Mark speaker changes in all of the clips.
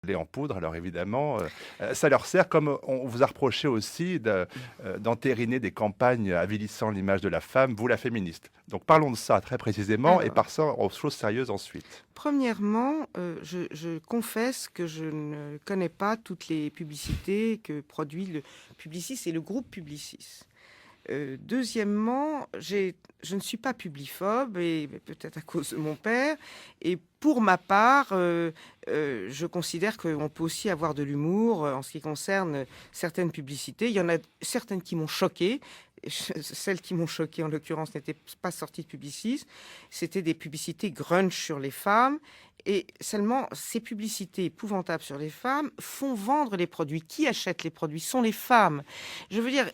Speaker 1: lait en poudre. Alors évidemment, ça leur sert, comme on vous a reproché aussi d'entériner des campagnes avilissant l'image de la femme, vous la féministe. Donc parlons de ça très précisément et
Speaker 2: Alors,
Speaker 1: passons aux choses sérieuses ensuite.
Speaker 2: premièrement, je confesse que je ne connais pas toutes les publicités que produit le Publicis et le groupe Publicis. Deuxièmement, je ne suis pas publiphobe, et peut-être à cause de mon père. Et pour ma part, je considère qu'on peut aussi avoir de l'humour en ce qui concerne certaines publicités. Il y en a certaines qui m'ont choquée. Celles qui m'ont choquée, en l'occurrence, n'étaient pas sorties de Publicis. C'était des publicités grunge sur les femmes. Et seulement, ces publicités épouvantables sur les femmes font vendre les produits. Qui achète les produits sont les femmes. Je veux dire,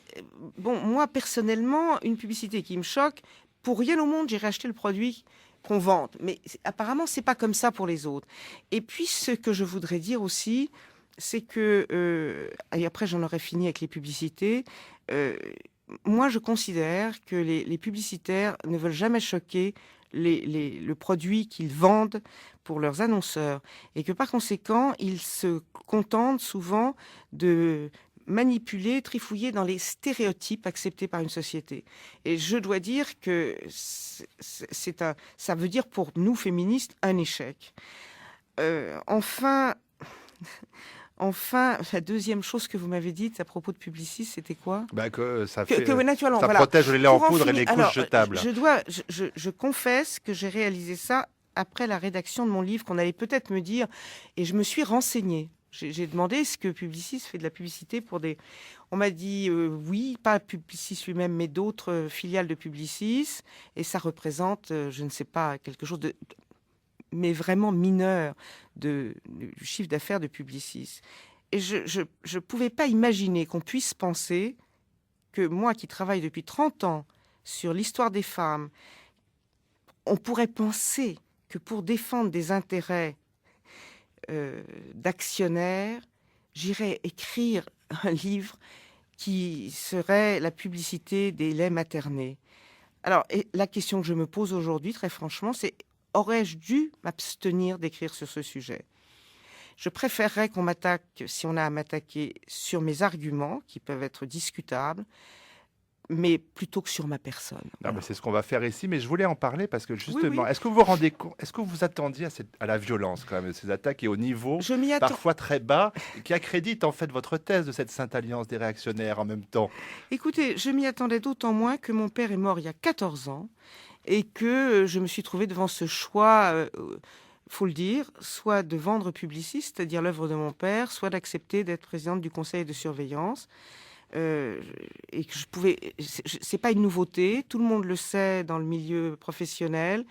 Speaker 2: bon, moi, personnellement, une publicité qui me choque, pour rien au monde, j'irai acheter le produit qu'on vende. Mais apparemment, c'est pas comme ça pour les autres. Et puis, ce que je voudrais dire aussi, c'est que, et après j'en aurai fini avec les publicités, moi, je considère que les publicitaires ne veulent jamais choquer le produit qu'ils vendent pour leurs annonceurs, et que par conséquent, ils se contentent souvent de manipuler, trifouiller dans les stéréotypes acceptés par une société. Et je dois dire que ça veut dire pour nous féministes un échec. Enfin, enfin, la deuxième chose que vous m'avez dite à propos de Publicis, c'était quoi?
Speaker 1: Bah, que
Speaker 2: Naturellement,
Speaker 1: ça
Speaker 2: voilà.
Speaker 1: protège le lait en
Speaker 2: Pour en
Speaker 1: poudre et
Speaker 2: finir,
Speaker 1: les couches
Speaker 2: alors,
Speaker 1: jetables.
Speaker 2: je confesse que j'ai réalisé ça après la rédaction de mon livre, qu'on allait peut-être me dire, et je me suis renseignée. J'ai demandé, est-ce que Publicis fait de la publicité pour des... On m'a dit oui, pas Publicis lui-même, mais d'autres filiales de Publicis, et ça représente, je ne sais pas, quelque chose de mais vraiment mineur du chiffre d'affaires de Publicis. Et je ne pouvais pas imaginer qu'on puisse penser que moi, qui travaille depuis 30 ans sur l'histoire des femmes, on pourrait penser que pour défendre des intérêts d'actionnaires, j'irais écrire un livre qui serait la publicité des laits maternés. Alors, et la question que je me pose aujourd'hui, très franchement, c'est: aurais-je dû m'abstenir d'écrire sur ce sujet? Je préférerais qu'on m'attaque, si on a à m'attaquer, sur mes arguments, qui peuvent être discutables, mais plutôt que sur ma personne.
Speaker 1: Ah,
Speaker 2: Voilà.
Speaker 1: mais c'est ce qu'on va faire ici, mais je voulais en parler parce que
Speaker 2: Oui,
Speaker 1: justement,
Speaker 2: oui,
Speaker 1: est-ce que vous vous rendez compte, est-ce que vous vous attendiez à la violence quand même de ces attaques et au niveau
Speaker 2: je m'y attends.
Speaker 1: parfois très bas qui accrédite en fait votre thèse de cette sainte alliance des réactionnaires en même temps?
Speaker 2: Écoutez, je m'y attendais d'autant moins que mon père est mort il y a 14 ans et que je me suis trouvée devant ce choix, faut le dire, soit de vendre Publicis, c'est-à-dire l'œuvre de mon père, soit d'accepter d'être présidente du conseil de surveillance. Et que je pouvais... C'est pas une nouveauté, tout le monde le sait dans le milieu professionnel.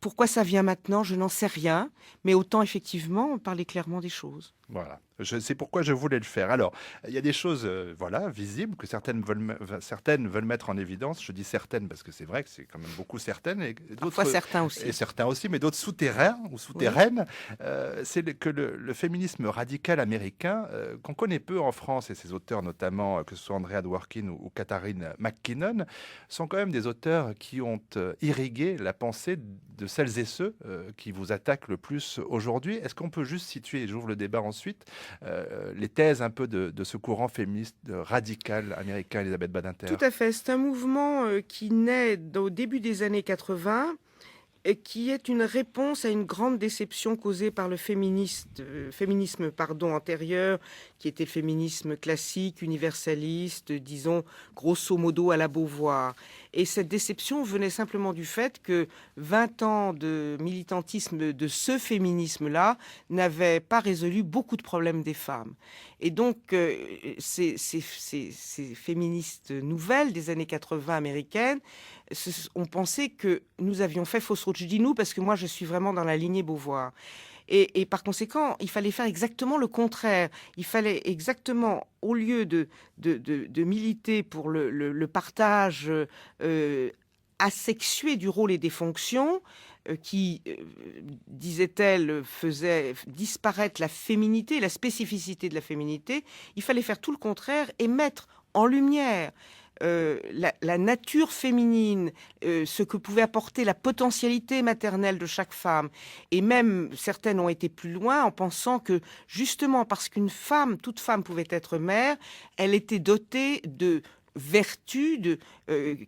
Speaker 2: Pourquoi ça vient maintenant, je n'en sais rien, mais autant effectivement parler clairement des choses.
Speaker 1: Voilà, c'est pourquoi je voulais le faire. Alors, il y a des choses, voilà, visibles que certaines veulent mettre en évidence. Je dis certaines parce que c'est vrai que c'est quand même beaucoup certaines et
Speaker 2: Parfois
Speaker 1: d'autres
Speaker 2: certains
Speaker 1: et
Speaker 2: aussi.
Speaker 1: certains aussi, mais d'autres souterrains ou
Speaker 2: Oui.
Speaker 1: souterraines. Que le féminisme radical américain, qu'on connaît peu en France, et ses auteurs notamment, que ce soit Andrea Dworkin ou Katharine McKinnon, sont quand même des auteurs qui ont irrigué la pensée de celles et ceux qui vous attaquent le plus aujourd'hui. Est-ce qu'on peut juste situer, et j'ouvre le débat ensuite, les thèses un peu de ce courant féministe radical américain, Elisabeth Badinter?
Speaker 2: Tout à fait. C'est un mouvement qui naît au début des années 80 et qui est une réponse à une grande déception causée par le féminisme antérieur, qui était le féminisme classique, universaliste, disons grosso modo à la Beauvoir. Et cette déception venait simplement du fait que 20 ans de militantisme de ce féminisme-là n'avaient pas résolu beaucoup de problèmes des femmes. Et donc, ces féministes nouvelles des années 80 américaines ont pensé que nous avions fait fausse route. Je dis nous parce que moi, je suis vraiment dans la lignée Beauvoir. Et par conséquent, il fallait faire exactement le contraire. Il fallait exactement, au lieu de militer pour le partage asexué du rôle et des fonctions, qui, disait-elle, faisait disparaître la féminité, la spécificité de la féminité, il fallait faire tout le contraire et mettre en lumière la nature féminine, ce que pouvait apporter la potentialité maternelle de chaque femme. Et même, certaines ont été plus loin en pensant que, justement, parce qu'une femme, toute femme pouvait être mère, elle était dotée de vertu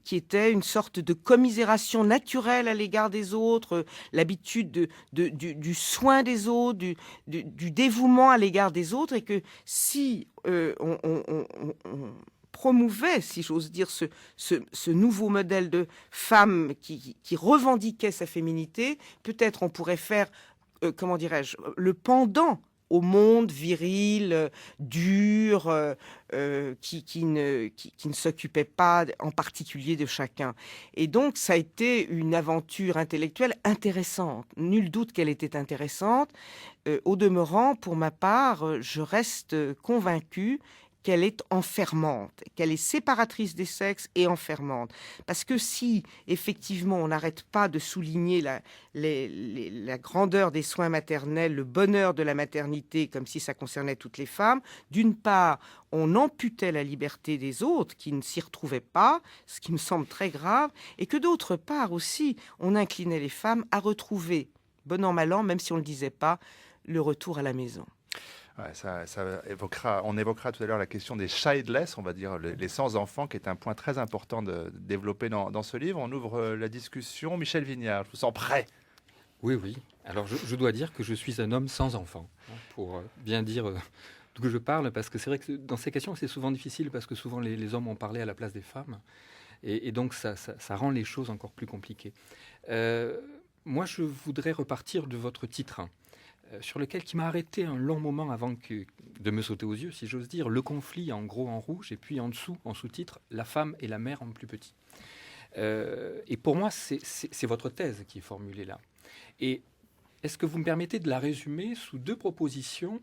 Speaker 2: qui était une sorte de commisération naturelle à l'égard des autres, l'habitude du soin des autres, du dévouement à l'égard des autres, et que si on promouvait, si j'ose dire, ce nouveau modèle de femme qui revendiquait sa féminité, peut-être on pourrait faire, comment dirais-je, le pendant au monde viril, dur, qui ne s'occupait pas en particulier de chacun. Et donc, ça a été une aventure intellectuelle intéressante. Nul doute qu'elle était intéressante. Au demeurant, pour ma part, je reste convaincue qu'elle est enfermante, qu'elle est séparatrice des sexes et enfermante. Parce que si, effectivement, on n'arrête pas de souligner la grandeur des soins maternels, le bonheur de la maternité, comme si ça concernait toutes les femmes, d'une part, on amputait la liberté des autres qui ne s'y retrouvaient pas, ce qui me semble très grave, et que d'autre part aussi, on inclinait les femmes à retrouver, bon an, mal an, même si on ne le disait pas, le retour à la maison.
Speaker 1: Ouais, on évoquera tout à l'heure la question des childless, on va dire les sans enfants, qui est un point très important de développer dans ce livre. On ouvre la discussion. Michel Vignard, je vous sens prêt.
Speaker 3: Oui, oui. Alors, je dois dire que je suis un homme sans enfant, pour bien dire d'où que je parle, parce que c'est vrai que dans ces questions, c'est souvent difficile, parce que souvent les hommes ont parlé à la place des femmes, et donc ça rend les choses encore plus compliquées. Moi, je voudrais repartir de votre titre, sur lequel qui m'a arrêté un long moment avant de me sauter aux yeux, si j'ose dire, le conflit en gros en rouge, et puis en dessous, en sous-titre, la femme et la mère en plus petit. Et pour moi, c'est votre thèse qui est formulée là. Et est-ce que vous me permettez de la résumer sous deux propositions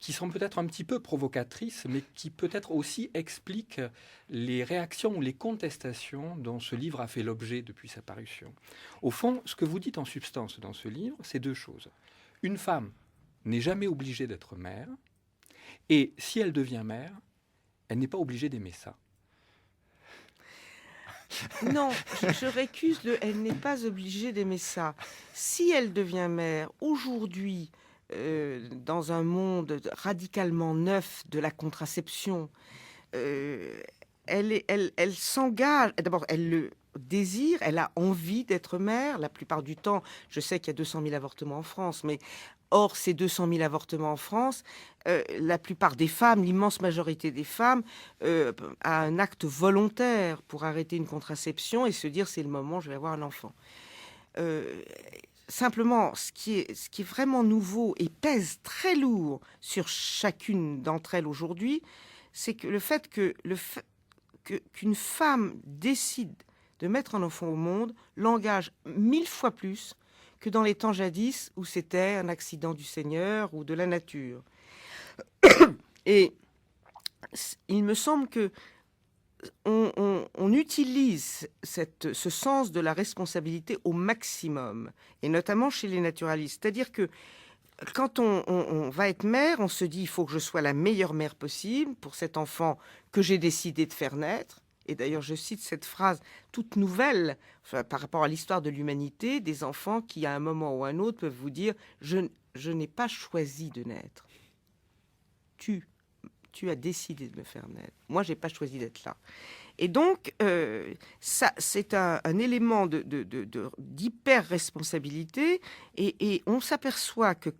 Speaker 3: qui sont peut-être un petit peu provocatrices, mais qui peut-être aussi expliquent les réactions ou les contestations dont ce livre a fait l'objet depuis sa parution. Au fond, ce que vous dites en substance dans ce livre, c'est deux choses. Une femme n'est jamais obligée d'être mère, et si elle devient mère, elle n'est pas obligée d'aimer ça.
Speaker 2: Non, je récuse elle n'est pas obligée d'aimer ça. Si elle devient mère, aujourd'hui, dans un monde radicalement neuf de la contraception, elle s'engage, d'abord, elle le désire, elle a envie d'être mère. La plupart du temps, je sais qu'il y a 200 000 avortements en France, mais hors ces 200 000 avortements en France, la plupart des femmes, l'immense majorité des femmes, a un acte volontaire pour arrêter une contraception et se dire c'est le moment, je vais avoir un enfant. Simplement, ce qui est vraiment nouveau et pèse très lourd sur chacune d'entre elles aujourd'hui, c'est que le fait qu'une femme décide de mettre un enfant au monde l'engage 1000 fois plus que dans les temps jadis où c'était un accident du Seigneur ou de la nature. Et il me semble que on utilise ce sens de la responsabilité au maximum, et notamment chez les naturalistes. C'est-à-dire que quand on va être mère, on se dit il faut que je sois la meilleure mère possible pour cet enfant que j'ai décidé de faire naître. Et d'ailleurs, je cite cette phrase toute nouvelle par rapport à l'histoire de l'humanité, des enfants qui, à un moment ou à un autre, peuvent vous dire « je n'ai pas choisi de naître. Tu as décidé de me faire naître. Moi, je n'ai pas choisi d'être là. » Et donc, ça, c'est un élément d'hyper-responsabilité. Et on s'aperçoit que